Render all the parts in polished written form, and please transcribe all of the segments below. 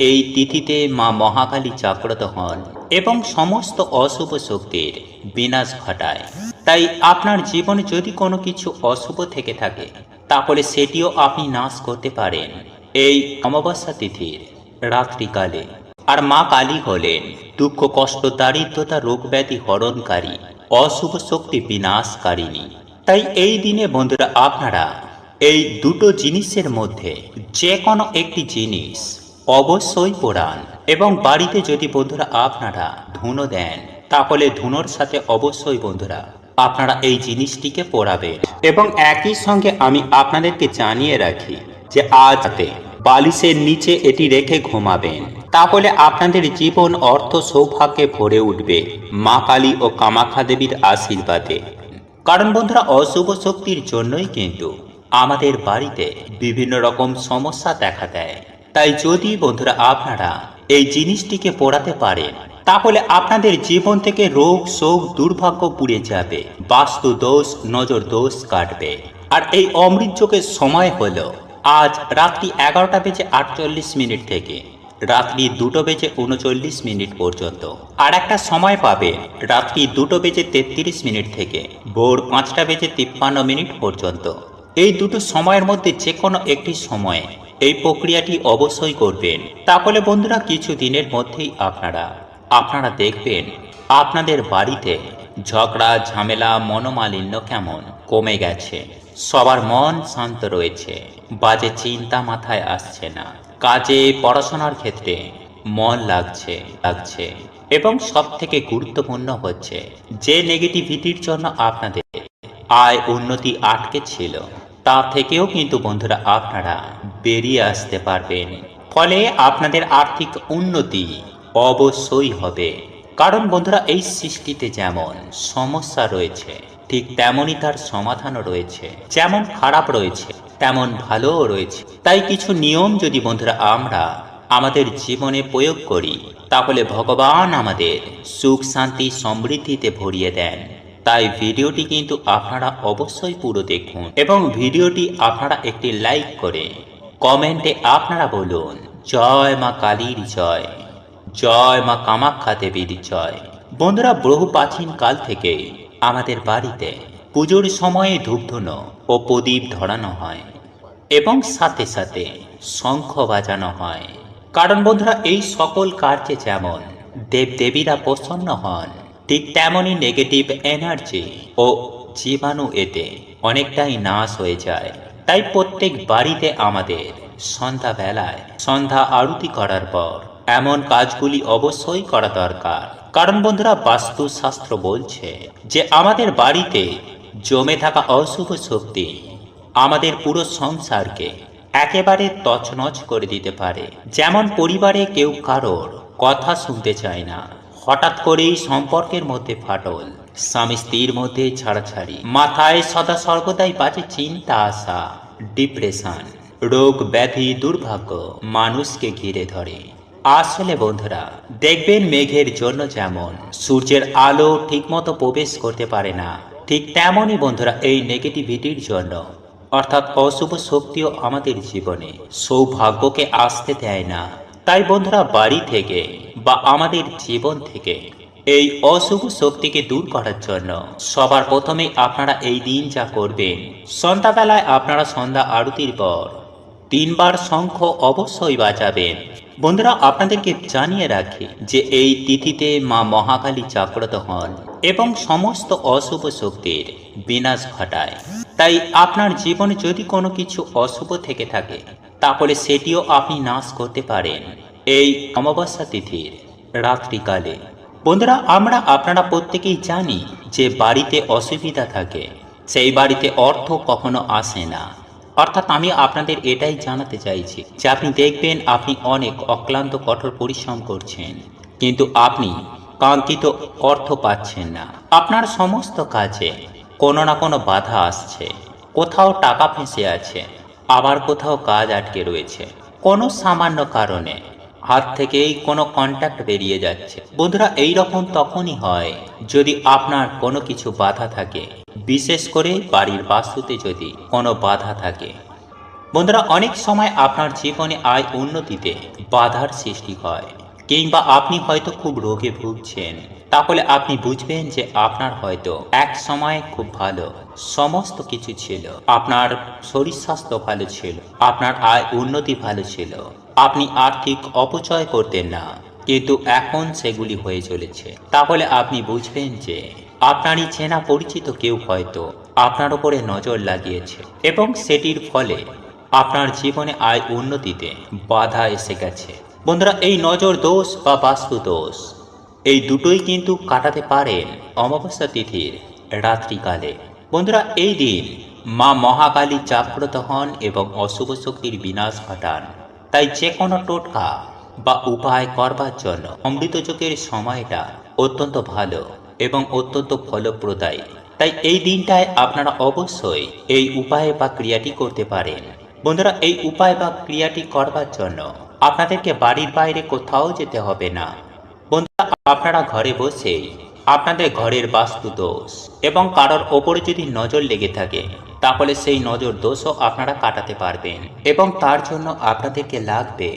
এই তিথিতে মা মহাকালী জাগ্রত হন এবং সমস্ত অশুভ শক্তির বিনাশ ঘটায়। তাই আপনার জীবনে যদি কোনো কিছু অশুভ থেকে থাকে তাহলে সেটিও আপনি নাশ করতে পারেন এই অমাবস্যা তিথির রাত্রিকালে। আর মা কালী হলেন দুঃখ কষ্ট দারিদ্রতা রোগ ব্যাধি হরণকারী, অশুভ শক্তি বিনাশকারিণী। তাই এই দিনে বন্ধুরা আপনারা এই দুটো জিনিসের মধ্যে যে কোনো একটি জিনিস অবশ্যই পোড়ান। এবং বাড়িতে যদি বন্ধুরা আপনারা ধুনো দেন তাহলে ধুনোর সাথে অবশ্যই বন্ধুরা আপনারা এই জিনিসটিকে পোড়াবেন। এবং একই সঙ্গে আমি আপনাদেরকে জানিয়ে রাখি যে আজ রাতে বালিশের নিচে এটি রেখে ঘুমাবেন, তাহলে আপনাদের জীবন অর্থ সৌভাগ্যে ভরে উঠবে মা কালী ও কামাখ্যা দেবীর আশীর্বাদে। কারণ বন্ধুরা অশুভ শক্তির জন্যই কিন্তু আমাদের বাড়িতে বিভিন্ন রকম সমস্যা দেখা দেয়। তাই যদি বন্ধুরা আপনারা এই জিনিসটিকে পোড়াতে পারেন তাহলে আপনাদের জীবন থেকে রোগ শোক দুর্ভাগ্য পুড়ে যাবে, বাস্তু দোষ নজর দোষ কাটবে। আর এই অমৃত যোগের সময় হলো আজ রাত্রি 11:48 থেকে রাত্রি 2:39 পর্যন্ত। আর একটা সময় পাবে রাত্রি 2:33 থেকে ভোর 5:53 পর্যন্ত। এই দুটো সময়ের মধ্যে যে কোনো একটি সময়ে এই প্রক্রিয়াটি অবশ্যই করবেন। তাহলে বন্ধুরা কিছু দিনের মধ্যেই আপনারা দেখবেন আপনাদের বাড়িতে ঝগড়া ঝামেলা মনোমালিন্য কেমন কমে গেছে, সবার মন শান্ত রয়েছে, বাজে চিন্তা মাথায় আসছে না, কাজে পড়াশোনার ক্ষেত্রে মন লাগছে এবং সব থেকে গুরুত্বপূর্ণ হচ্ছে যে নেগেটিভিটির জন্য আপনাদের আয় উন্নতি আটকে ছিল তা থেকেও কিন্তু বন্ধুরা আপনারা বেরিয়ে আসতে পারবেন। ফলে আপনাদের আর্থিক উন্নতি অবশ্যই হবে। কারণ বন্ধুরা এই সৃষ্টিতে যেমন সমস্যা রয়েছে ঠিক তেমনই তার সমাধানও রয়েছে, যেমন খারাপ রয়েছে তেমন ভালোও রয়েছে। তাই কিছু নিয়ম যদি বন্ধুরা আমরা আমাদের জীবনে প্রয়োগ করি তাহলে ভগবান আমাদের সুখ শান্তি সমৃদ্ধিতে ভরিয়ে দেন। তাই ভিডিওটি কিন্তু আপনারা অবশ্যই পুরো দেখুন এবং ভিডিওটি আপনারা একটি লাইক করে কমেন্টে আপনারা বলুন জয় মা কালীর জয়, জয় মা কামাখ্যা দেবীর জয়। বন্ধুরা বহু প্রাচীন কাল থেকে আমাদের বাড়িতে পুজোর সময়ে ধূপধুনো ও প্রদীপ ধরানো হয় এবং সাথে সাথে শঙ্খ বাজানো হয়। কারণ বন্ধুরা এই সকল কার্যে যেমন দেবদেবীরা প্রসন্ন হন ঠিক তেমনই নেগেটিভ এনার্জি ও জীবাণু এতে অনেকটাই নাশ হয়ে যায়। তাই প্রত্যেক বাড়িতে আমাদের সন্ধ্যাবেলায় সন্ধ্যা আরতি করার পর এমন কাজগুলি অবশ্যই করা দরকার। কারণ বন্ধুরা বাস্তুশাস্ত্র বলছে যে আমাদের বাড়িতে জমে থাকা অশুভ শক্তি আমাদের পুরো সংসারকে একেবারে তছনছ করে দিতে পারে। যেমন পরিবারে কেউ কারোর কথা শুনতে চায় না, হঠাৎ করেই সম্পর্কের মধ্যে ফাটল, স্বামী স্ত্রীর মধ্যে ছাড়াছাড়ি, মাথায় সদা সর্বদাই বাজে চিন্তা আসা, ডিপ্রেশন, রোগ ব্যাধি দুর্ভাগ্য মানুষকে ঘিরে ধরে। আসলে বন্ধুরা দেখবেন মেঘের জন্য যেমন সূর্যের আলো ঠিকমতো প্রবেশ করতে পারে না, ঠিক তেমনই বন্ধুরা এই নেগেটিভিটির জন্য অর্থাৎ অশুভ শক্তিও আমাদের জীবনে সৌভাগ্যকে আসতে দেয় না। তাই বন্ধুরা বাড়ি থেকে বা আমাদের জীবন থেকে এই অশুভ শক্তিকে দূর করার জন্য সবার প্রথমে আপনারা এই দিন যা করবেন, সন্ধ্যাবেলায় আপনারা সন্ধ্যা আরতির পর 3বার শঙ্খ অবশ্যই বাজাবেন। বন্ধুরা আপনাদেরকে জানিয়ে রাখি যে এই তিথিতে মা মহাকালী জাগ্রত হন এবং সমস্ত অশুভ শক্তির বিনাশ ঘটায়। তাই আপনার জীবনে যদি কোনো কিছু অশুভ থেকে থাকে তাহলে সেটিও আপনি নাশ করতে পারেন এই অমাবস্যা তিথির রাত্রিকালে। বন্ধুরা আপনারা প্রত্যেকেই জানি যে বাড়িতে অসুবিধা থাকে সেই বাড়িতে অর্থ কখনো আসে না। অর্থাৎ আমি আপনাদের এটাই জানাতে চাইছি যে আপনি দেখবেন আপনি অনেক অক্লান্ত কঠোর পরিশ্রম করছেন কিন্তু আপনি কাঙ্ক্ষিত অর্থ পাচ্ছেন না। আপনার সমস্ত কাজে কোনো না কোনো বাধা আসছে, কোথাও টাকা ফেঁসে আছে, আবার কোথাও কাজ আটকে রয়েছে, কোনো সামান্য কারণে হাত থেকেই কোনো কন্ট্যাক্ট বেরিয়ে যাচ্ছে। বন্ধুরা এই রকম তখনই হয় যদি আপনার কোনো কিছু বাধা থাকে, বিশেষ করে বাড়ির বাস্তুতে যদি কোনো বাধা থাকে। বন্ধুরা, অনেক সময় আপনার জীবনে আয় উন্নতিতে বাধার সৃষ্টি হয়, কিংবা আপনি হয়তো খুব রোগে ভুগছেন। তাহলে আপনি বুঝবেন যে আপনার হয়তো এক সময় খুব ভালো সমস্ত কিছু ছিল, আপনার শরীর স্বাস্থ্য ভালো ছিল, আপনার আয় উন্নতি ভালো ছিল, আপনি আর্থিক অপচয় করতেন না, কিন্তু এখন সেগুলি হয়ে চলেছে। তাহলে আপনি বুঝবেন যে আপনারই চেনা পরিচিত কেউ হয়তো আপনার উপরে নজর লাগিয়েছে, এবং সেটির ফলে আপনার জীবনে আয় উন্নতিতে বাধা এসে গেছে। বন্ধুরা, এই নজর দোষ বা বাস্তু দোষ, এই দুটোই কিন্তু কাটাতে পারেন অমাবস্যা তিথির রাত্রিকালে। বন্ধুরা, এই দিন মা মহাকালী জাগ্রত হন এবং অশুভ শক্তির বিনাশ ঘটান। তাই যে কোনো টোটকা বা উপায় করবার জন্য অমৃত যোগের সময়টা অত্যন্ত ভালো এবং অত্যন্ত ফলপ্রদায়ী। তাই এই দিনটায় আপনারা অবশ্যই এই উপায় বা ক্রিয়াটি করতে পারেন। বন্ধুরা, এই উপায় বা ক্রিয়াটি করবার জন্য আপনাদেরকে বাড়ির বাইরে কোথাও যেতে হবে না। বন্ধুরা, আপনারা ঘরে বসেই আপনাদের ঘরের বাস্তু দোষ এবং কারোর ওপরে যদি নজর লেগে থাকে, তাহলে সেই নজর দোষও আপনারা কাটাতে পারবেন। এবং তার জন্য আপনাদেরকে লাগবে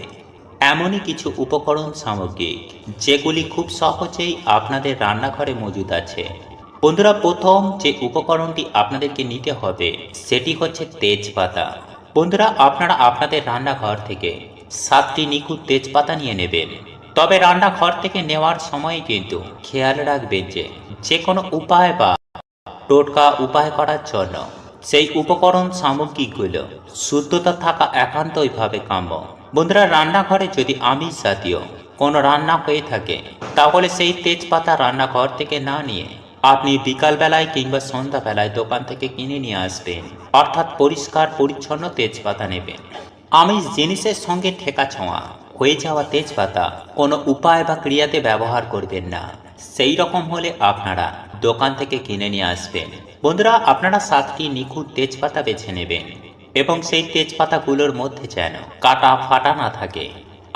এমনই কিছু উপকরণ সামগ্রী, যেগুলি খুব সহজেই আপনাদের রান্নাঘরে মজুদ আছে। বন্ধুরা, প্রথম যে উপকরণটি আপনাদেরকে নিতে হবে সেটি হচ্ছে তেজপাতা। বন্ধুরা, আপনারা আপনাদের রান্নাঘর থেকে 7টি নিখুঁত তেজপাতা নিয়ে নেবেন। তবে রান্নাঘর থেকে নেওয়ার সময় কিন্তু খেয়াল রাখবেন যে যে কোনো উপায় বা টোটকা উপায় করার জন্য সেই উপকরণ সামগ্রীগুলো শুদ্ধতা থাকা একান্তইভাবে কাম্য। বন্ধুরা, রান্নাঘরে যদি আমিষ জাতীয় কোনো রান্না হয়ে থাকে, তাহলে সেই তেজপাতা রান্নাঘর থেকে না নিয়ে আপনি বিকালবেলায় কিংবা সন্ধ্যাবেলায় দোকান থেকে কিনে নিয়ে আসবেন। অর্থাৎ পরিষ্কার পরিচ্ছন্ন তেজপাতা নেবেন। আমিষ জিনিসের সঙ্গে ঠেকা ছোঁয়া হয়ে যাওয়া তেজপাতা কোনো উপায় বা ক্রিয়াতে ব্যবহার করবেন না। সেই রকম হলে আপনারা দোকান থেকে কিনে নিয়ে আসবেন। বন্ধুরা, আপনারা 7টি নিখুঁত তেজপাতা বেছে নেবেন এবং সেই তেজপাতাগুলোর মধ্যে যেন কাটা ফাটা না থাকে।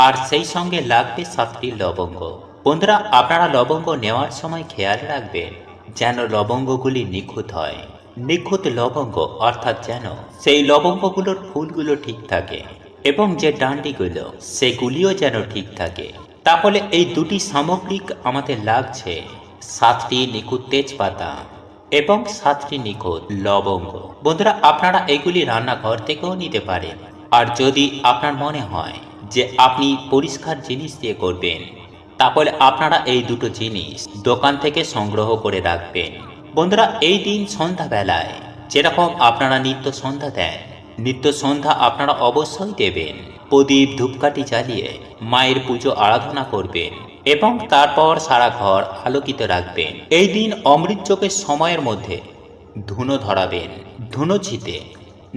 আর সেই সঙ্গে লাগবে 7টি লবঙ্গ। বন্ধুরা, আপনারা লবঙ্গ নেওয়ার সময় খেয়াল রাখবেন যেন লবঙ্গগুলি নিখুঁত হয়। নিখুঁত লবঙ্গ অর্থাৎ যেন সেই লবঙ্গগুলোর ফুলগুলো ঠিক থাকে এবং যে ডান্ডিগুলো সেগুলিও যেন ঠিক থাকে। তাহলে এই দুটি সামগ্রিক আমাদের লাগছে 7টি নিখুঁত তেজপাতা এবং 7টি নিখুঁত লবঙ্গ। বন্ধুরা, আপনারা এগুলি রান্নাঘর থেকেও নিতে পারেন। আর যদি আপনার মনে হয় যে আপনি পরিষ্কার জিনিস দিয়ে করবেন, তাহলে আপনারা এই দুটো জিনিস দোকান থেকে সংগ্রহ করে রাখবেন। বন্ধুরা, এই দিন সন্ধ্যাবেলায় যেরকম আপনারা নিত্য সন্ধ্যা দেন, নিত্য সন্ধ্যা আপনারা অবশ্যই দেবেন। প্রদীপ ধূপকাঠি জ্বালিয়ে মায়ের পুজো আরাধনা করবেন এবং তারপর সারা ঘর আলোকিত রাখবেন। এই দিন অমৃত যোগের সময়ের মধ্যে ধুনো ধরাবেন। ধুনোচিতে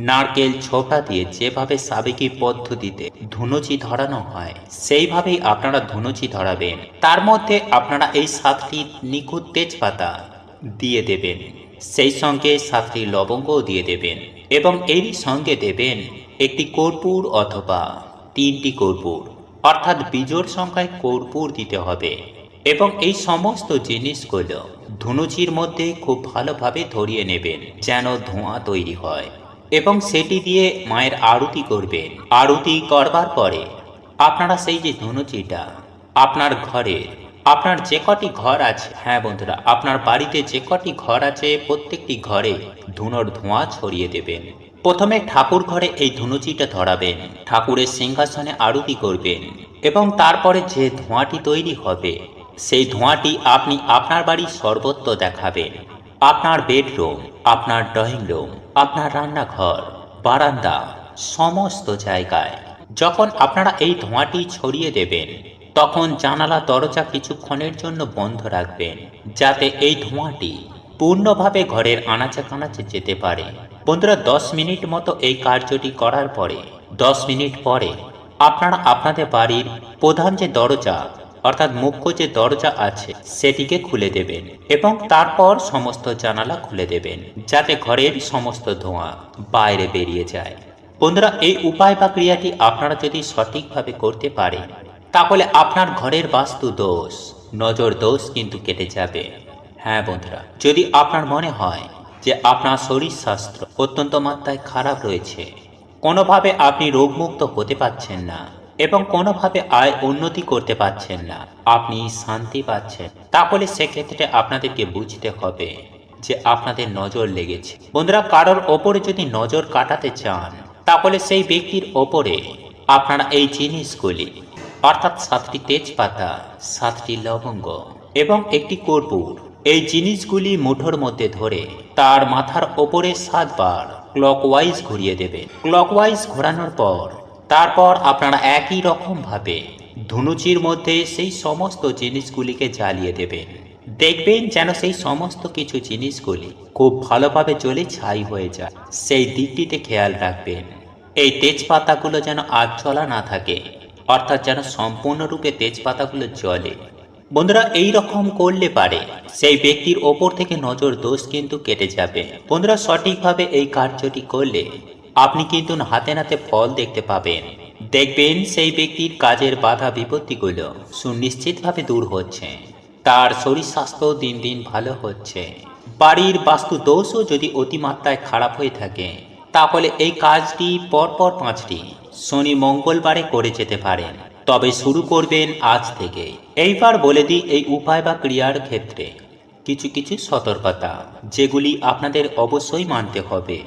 নারকেল ছোবড়া দিয়ে যেভাবে সাবেকি পদ্ধতিতে ধুনুচি ধরানো হয়, সেইভাবেই আপনারা ধুনুচি ধরাবেন। তার মধ্যে আপনারা এই 7টি নিখুঁত তেজপাতা দিয়ে দেবেন, সেই সঙ্গে 7টি লবঙ্গও দিয়ে দেবেন এবং এরই সঙ্গে দেবেন একটি কর্পূর অথবা 3টি কর্পূর, অর্থাৎ বিজোড় সংখ্যায় কর্পূর দিতে হবে। এবং এই সমস্ত জিনিসগুলো ধুনুচির মধ্যে খুব ভালোভাবে ধরিয়ে নেবেন যেন ধোঁয়া তৈরি হয়, এবং সেটি দিয়ে মায়ের আরতি করবেন। আরতি করবার পরে আপনারা সেই যে ধুনুচিটা আপনার ঘরে, আপনার যে কটি ঘর আছে, হ্যাঁ বন্ধুরা, আপনার বাড়িতে যে কটি ঘর আছে প্রত্যেকটি ঘরে ধুনোর ধোঁয়া ছড়িয়ে দেবেন। প্রথমে ঠাকুর ঘরে এই ধুনুচিটা ধরাবেন, ঠাকুরের সিংহাসনে আরতি করবেন এবং তারপরে যে ধোঁয়াটি তৈরি হবে সেই ধোঁয়াটি আপনি আপনার বাড়ির সর্বত্র দেখাবেন। আপনার বেডরুম, আপনার ড্রয়িং রুম, আপনার রান্নাঘর, বারান্দা, সমস্ত জায়গায় যখন আপনারা এই ধোঁয়াটি ছড়িয়ে দেবেন, তখন জানালা দরজা কিছুক্ষণের জন্য বন্ধ রাখবেন, যাতে এই ধোঁয়াটি পূর্ণভাবে ঘরের আনাচে কানাচে যেতে পারে। বন্ধুরা, 10 মিনিট মতো এই কার্যটি করার পরে 10 মিনিট পরে আপনারা আপনাদের বাড়ির প্রধান যে দরজা অর্থাৎ মুখ্য যে দরজা আছে সেটিকে খুলে দেবেন এবং তারপর সমস্ত জানালা খুলে দেবেন, যাতে ঘরের সমস্ত ধোঁয়া বাইরে বেরিয়ে যায়। বন্ধুরা, এই উপায় বা ক্রিয়াটি আপনারা যদি সঠিকভাবে করতে পারেন, তাহলে আপনার ঘরের বাস্তু দোষ, নজর দোষ কিন্তু কেটে যাবে। হ্যাঁ বন্ধুরা, যদি আপনার মনে হয় যে আপনার শরীর স্বাস্থ্য অত্যন্ত মাত্রায় খারাপ রয়েছে, কোনোভাবে আপনি রোগমুক্ত হতে পারছেন না এবং কোনোভাবে আয় উন্নতি করতে পারছেন না, আপনি শান্তি পাচ্ছেন, তাহলে সেক্ষেত্রে আপনাদেরকে বুঝতে হবে যে আপনাদের নজর লেগেছে। বন্ধুরা, কারোর ওপরে যদি নজর কাটাতে চান তাহলে সেই ব্যক্তির ওপরে আপনারা এই জিনিসগুলি অর্থাৎ 7টি তেজপাতা, 7টি লবঙ্গ এবং একটি কর্পূর, এই জিনিসগুলি মুঠোর মধ্যে ধরে তার মাথার ওপরে 7 বার ক্লকওয়াইজ ঘুরিয়ে দেবেন। ক্লকওয়াইজ ঘোরানোর পর তারপর আপনারা একই রকম ভাবে ধুনুচির মধ্যে সেই সমস্ত জিনিসগুলিকে জ্বালিয়ে দেবেন। দেখবেন যেন সেই সমস্ত কিছু জিনিসগুলি খুব ভালোভাবে জ্বলে ছাই হয়ে যায়, সেই দিকটিতে খেয়াল রাখবেন। এই তেজপাতাগুলো যেন আগ জ্বলা না থাকে, অর্থাৎ যেন সম্পূর্ণরূপে তেজপাতাগুলো জ্বলে। বন্ধুরা, এই রকম করলে পারে সেই ব্যক্তির ওপর থেকে নজর দোষ কিন্তু কেটে যাবে। বন্ধুরা, সঠিকভাবে এই কার্যটি করলে আপনি কিন্তু হাতে নাতে ফল দেখতে পাবেন। দেখবেন সেই ব্যক্তির কাজের বাধা বিপত্তিগুলো সুনিশ্চিতভাবে দূর হচ্ছে, তার শরীর স্বাস্থ্য দিন দিন ভালো হচ্ছে। বাড়ির বাস্তু দোষও যদি অতিমাত্রায় খারাপ হয়ে থাকে তাহলে এই কাজটি পরপর 5টি শনি মঙ্গলবারে করে যেতে পারেন। তবে শুরু করবেন আজ থেকে। এইবার বলে দিই এই উপায় বা ক্রিয়ার ক্ষেত্রে কিছু কিছু সতর্কতা, যেগুলি আপনাদের অবশ্যই মানতে হবে।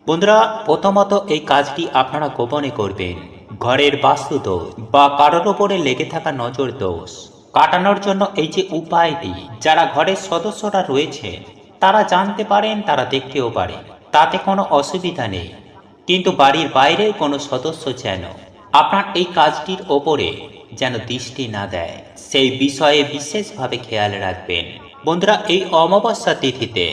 বন্ধুরা, প্রথমত এই কাজটি আপনারা গোপনে করবেন। ঘরের বাস্তু দোষ বা কারোর ওপরে লেগে থাকা নজর দোষ কাটানোর জন্য এই যে উপায়টি, যারা ঘরের সদস্যরা রয়েছে তারা জানতে পারেন, তারা দেখতেও পারে, তাতে কোনো অসুবিধা নেই। কিন্তু বাড়ির বাইরে কোনো সদস্য যেন আপনার এই কাজটির ওপরে যেন দৃষ্টি না দেয়, সেই বিষয়ে বিশেষভাবে খেয়াল রাখবেন। বন্ধুরা, এই অমাবস্যা তিথিতে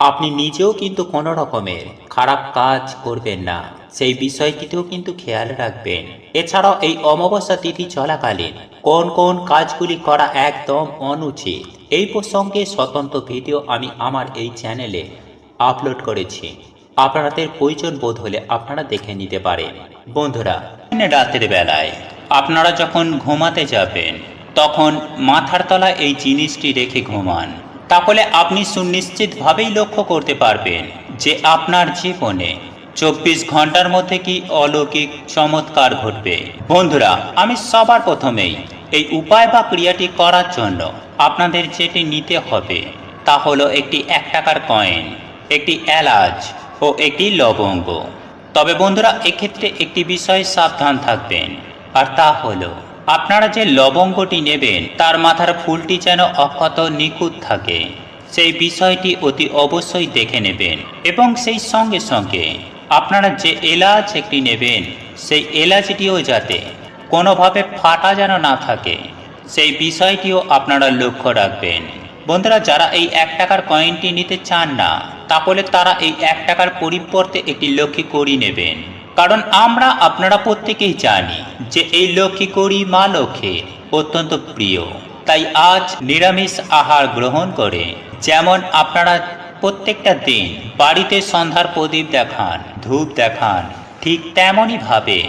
আপনি নিজেও কিন্তু কোনো রকমের খারাপ কাজ করবেন না, সেই বিষয়টিতেও কিন্তু খেয়াল রাখবেন। এছাড়াও এই অমাবস্যা তিথি চলাকালীন কোন কোন কাজগুলি করা একদম অনুচিত, এই প্রসঙ্গে স্বতন্ত্র ভিডিও আমি আমার এই চ্যানেলে আপলোড করেছি। আপনাদের প্রয়োজন বোধ হলে আপনারা দেখে নিতে পারেন। বন্ধুরা, রাতের বেলায় আপনারা যখন ঘুমাতে যাবেন তখন মাথার তলায় এই জিনিসটি রেখে ঘুমান, তাহলে আপনি সুনিশ্চিতভাবেই লক্ষ্য করতে পারবেন যে আপনার জীবনে 24 ঘন্টার মধ্যে কি অলৌকিক চমৎকার ঘটবে। বন্ধুরা, আমি সবার প্রথমেই এই উপায় বা ক্রিয়াটি করার জন্য আপনাদের যেটি নিতে হবে তা হলো একটি 1 টাকার কয়েন, একটি এলাচ ও একটি লবঙ্গ। তবে বন্ধুরা, এক্ষেত্রে একটি বিষয়ে সাবধান থাকবেন, আর তা হলো আপনারা যে লবঙ্গটি নেবেন তার মাথার ফুলটি যেন অক্ষত নিখুঁত থাকে, সেই বিষয়টি অতি অবশ্যই দেখে নেবেন। এবং সেই সঙ্গে সঙ্গে আপনারা যে এলাচ একটি নেবেন সেই এলাচটিও যাতে কোনোভাবে ফাটা যেন না থাকে, সেই বিষয়টিও আপনারা লক্ষ্য রাখবেন। বন্ধুরা, যারা এই 1 টাকার কয়েনটি নিতে চান না তাহলে তারা এই 1 টাকার পরিবর্তে একটি লক্ষ্মী কড়ি নেবেন, কারণ আমরা আপনারা প্রত্যেকেই জানি যে এই লক্ষ্মী কড়ি মা লক্ষ্মীর অত্যন্ত প্রিয়। তাই আজ নিরামিষ আহার গ্রহণ করে যেমন আপনারা প্রত্যেকটা দিন বাড়িতে সন্ধ্যার প্রদীপ দেখান, ধূপ দেখান, ঠিক তেমনই ভাবে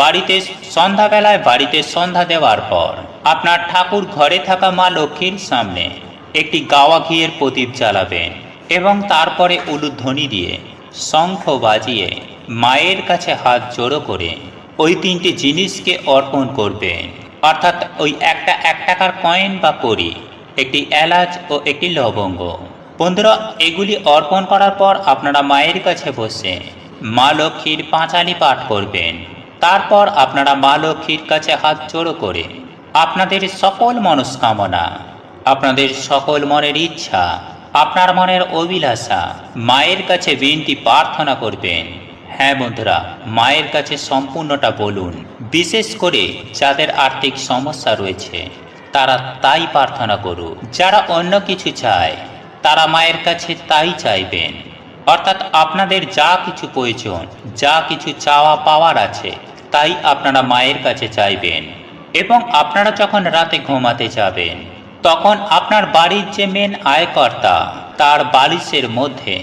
বাড়িতে সন্ধ্যাবেলায় বাড়িতে সন্ধ্যা দেওয়ার পর আপনার ঠাকুর ঘরে থাকা মা লক্ষ্মীর সামনে একটি গাওয়া ঘিয়ের প্রদীপ জ্বালাবেন এবং তারপরে উলুধ্বনি দিয়ে শঙ্খ বাজিয়ে মায়ের কাছে হাত জোড়ো করে ওই 3টি জিনিসকে অর্পণ করবেন। অর্থাৎ ওই 1 টাকার কয়েন বা কড়ি, একটি এলাচ ও একটি লবঙ্গ। বন্ধুরা, এগুলি অর্পণ করার পর আপনারা মায়ের কাছে বসে মা লক্ষ্মীর পাঁচালি পাঠ করবেন। তারপর আপনারা মা লক্ষ্মীর কাছে হাত জোড়ো করে আপনাদের সকল মনস্কামনা, আপনাদের সকল মনের ইচ্ছা, আপনার মনের অভিলাষা মায়ের কাছে বিনতি প্রার্থনা করবেন। হ্যাঁ বন্ধুরা, মায়ের কাছে সম্পূর্ণটা বলুন। বিশেষ করে যাদের আর্থিক সমস্যা রয়েছে তারা তাই প্রার্থনা করুন। যারা অন্য কিছু চায় তারা মায়ের কাছে তাই চাইবেন। অর্থাৎ আপনাদের যা কিছু প্রয়োজন, যা কিছু চাওয়া পাওয়ার আছে তাই আপনারা মায়ের কাছে চাইবেন। এবং আপনারা যখন রাতে ঘুমাতে যাবেন তখন আপনার বাড়ির যে মেন আয়কর্তা তার বালিশের মধ্যে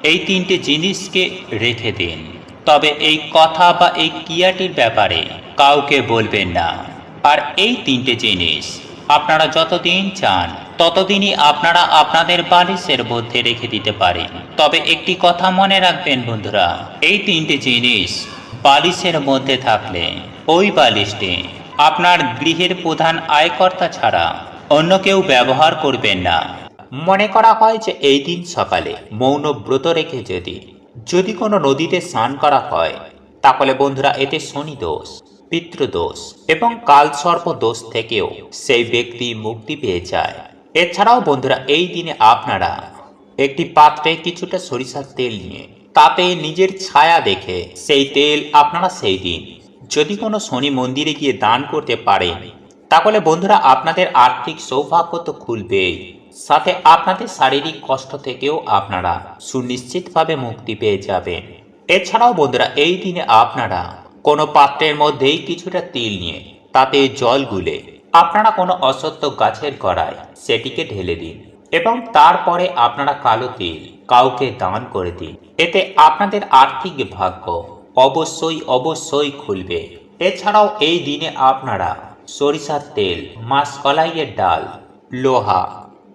এই 3টে জিনিসকে রেখে দিন। তবে এই কথা বা এই ক্রিয়াটির ব্যাপারে কাউকে বলবেন না। আর এই 3টে জিনিস আপনারা যতদিন চান ততদিনই আপনারা আপনাদের বালিশের মধ্যে রেখে দিতে পারেন। তবে একটি কথা মনে রাখবেন বন্ধুরা, এই 3টে জিনিস বালিশের মধ্যে থাকলে ওই বালিশটি আপনার গৃহের প্রধান আয়কর্তা ছাড়া অন্য কেউ ব্যবহার করবেন না। মনে করা হয় যে এই দিন সকালে মৌন ব্রত রেখে যদি কোনো নদীতে স্নান করা হয়, তাহলে বন্ধুরা এতে শনি দোষ, পিতৃদোষ এবং কালসর্প দোষ থেকেও সেই ব্যক্তি মুক্তি পেয়ে যায়। এছাড়াও বন্ধুরা এই দিনে আপনারা একটি পাত্রে কিছুটা সরিষার তেল নিয়ে তাতে নিজের ছায়া দেখে সেই তেল আপনারা সেই দিন যদি কোনো শনি মন্দিরে গিয়ে দান করতে পারেন, তাহলে বন্ধুরা আপনাদের আর্থিক সৌভাগ্য তো খুলবেই, সাথে আপনাদের শারীরিক কষ্ট থেকেও আপনারা সুনিশ্চিতভাবে মুক্তি পেয়ে যাবেন। এছাড়াও বন্ধুরা এই দিনে আপনারা কোনো পাত্রের মধ্যেই কিছুটা তিল নিয়ে তাতে জল গুলে আপনারা কোনো অসত্য গাছের গোড়ায় সেটিকে ঢেলে দিন এবং তারপরে আপনারা কালো তিল কাউকে দান করে দিন। এতে আপনাদের আর্থিক ভাগ্য অবশ্যই খুলবে। এছাড়াও এই দিনে আপনারা সরিষার তেল, মাসকলাইয়ের ডাল, লোহা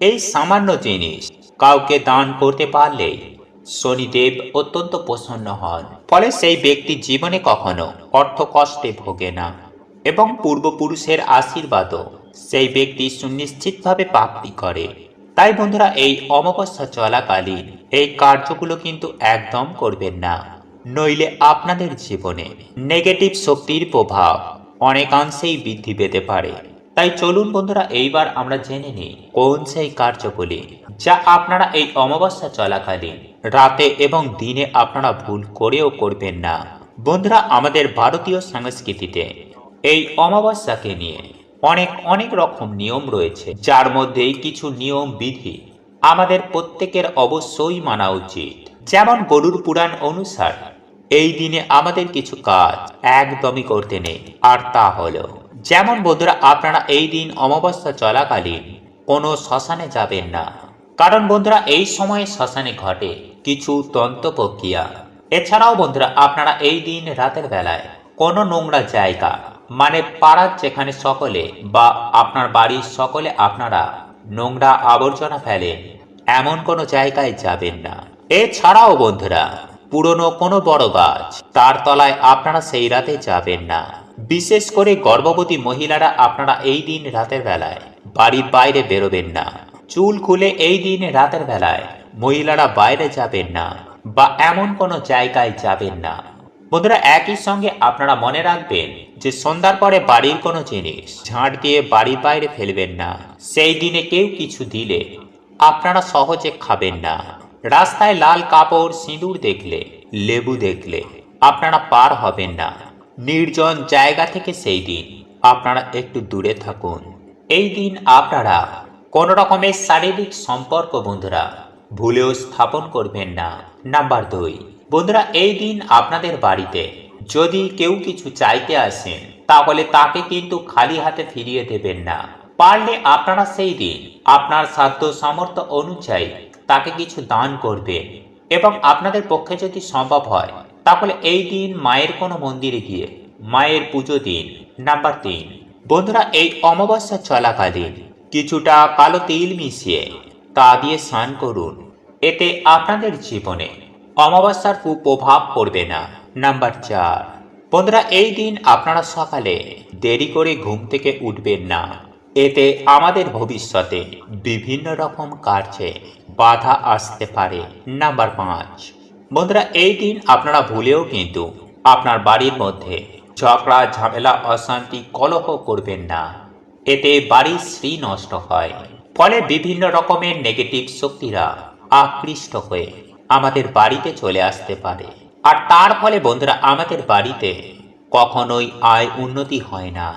এই সামান্য জিনিস কাউকে দান করতে পারলে শনিদেব অত্যন্ত প্রসন্ন হন। ফলে সেই ব্যক্তি জীবনে কখনো অর্থ কষ্টে ভোগে না এবং পূর্বপুরুষের আশীর্বাদও সেই ব্যক্তি সুনিশ্চিতভাবে প্রাপ্তি করে। তাই বন্ধুরা এই অমাবস্যা চলাকালীন এই কার্যগুলো কিন্তু একদম করবেন না, নইলে আপনাদের জীবনে নেগেটিভ শক্তির প্রভাব অনেকাংশেই বৃদ্ধি পেতে পারে। তাই চলুন বন্ধুরা এইবার আমরা জেনে নিই কোন সেই কার্যগুলি যা আপনারা এই অমাবস্যা চলাকালীন রাতে এবং দিনে আপনারা ভুল করেও করবেন না। বন্ধুরা আমাদের ভারতীয় সংস্কৃতিতে এই অমাবস্যাকে নিয়ে অনেক রকম নিয়ম রয়েছে, যার মধ্যেই কিছু নিয়ম বিধি আমাদের প্রত্যেকের অবশ্যই মানা উচিত। যেমন গরুর পুরাণ অনুসার এই দিনে আমাদের কিছু কাজ একদমই করতে নেই, আর তা হলো যেমন বন্ধুরা আপনারা এই দিন অমাবস্যা চলাকালীন কোনো শ্মশানে যাবেন না, কারণ বন্ধুরা এই সময়ে শ্মশানে ঘটে কিছু তন্ত্র প্রক্রিয়া। এছাড়াও বন্ধুরা আপনারা এই দিন রাতের বেলায় কোনো নোংরা জায়গা মানে পাড়ার যেখানে সকলে বা আপনার বাড়ির সকলে আপনারা নোংরা আবর্জনা ফেলেন এমন কোনো জায়গায় যাবেন না। এছাড়াও বন্ধুরা পুরনো কোনো বড় গাছ তার তলায় আপনারা সেই রাতে যাবেন না। বিশেষ করে গর্ভবতী মহিলারা আপনারা এই দিন রাতের বেলায় বাড়ির বাইরে বেরোবেন না। চুল খুলে এই দিন রাতের বেলায় মহিলারা বাইরে যাবেন না বা এমন কোনো জায়গায় যাবেন না। বন্ধুরা একই সঙ্গে আপনারা মনে রাখবেন যে সন্ধ্যার পরে বাড়ির কোনো জিনিস ঝাঁট দিয়ে বাড়ির বাইরে ফেলবেন না। সেই দিনে কেউ কিছু দিলে আপনারা সহজে খাবেন না। রাস্তায় লাল কাপড়, সিঁদুর দেখলে, লেবু দেখলে আপনারা পার হবেন না। নির্জন জায়গা থেকে সেই দিন আপনারা একটু দূরে থাকুন। এই দিন আপনারা কোন রকমের শারীরিক সম্পর্ক বন্ধুরা ভুলেও স্থাপন করবেন না। নাম্বার 2, বন্ধুরা এই দিন আপনাদের বাড়িতে যদি কেউ কিছু চাইতে আসেন, তাহলে তাকে কিন্তু খালি হাতে ফিরিয়ে দেবেন না। পারলে আপনারা সেই দিন আপনার সাধ্য সামর্থ্য অনুযায়ী তাকে কিছু দান করবেন এবং আপনাদের পক্ষে যদি সম্ভব হয় তাহলে এই দিন মায়ের কোনো মন্দিরে গিয়ে মায়ের পুজো দিন। নাম্বার 3, বন্ধুরা এই অমাবস্যা চলাকালীন কিছুটা কালো তিল মিশিয়ে তা দিয়ে স্নান করুন। এতে আপনাদের জীবনে অমাবস্যার কুপ্রভাব পড়বে না। নাম্বার 4, বন্ধুরা এই দিন আপনারা সকালে দেরি করে ঘুম থেকে উঠবেন না। এতে আমাদের ভবিষ্যতে বিভিন্ন রকম কার্যে বাধা আসতে পারে। নাম্বার 5, বন্ধুরা এই দিন আপনারা ভুলেও কিন্তু আপনার বাড়ির মধ্যে ঝগড়া ঝামেলা অশান্তি কলহ করবেন না। এতে বাড়ির শ্রী নষ্ট হয়, ফলে বিভিন্ন রকমের নেগেটিভ শক্তিরা আকৃষ্ট হয়ে আমাদের বাড়িতে চলে আসতে পারে, আর তার ফলে বন্ধুরা আমাদের বাড়িতে কখনোই আয় উন্নতি হয় না।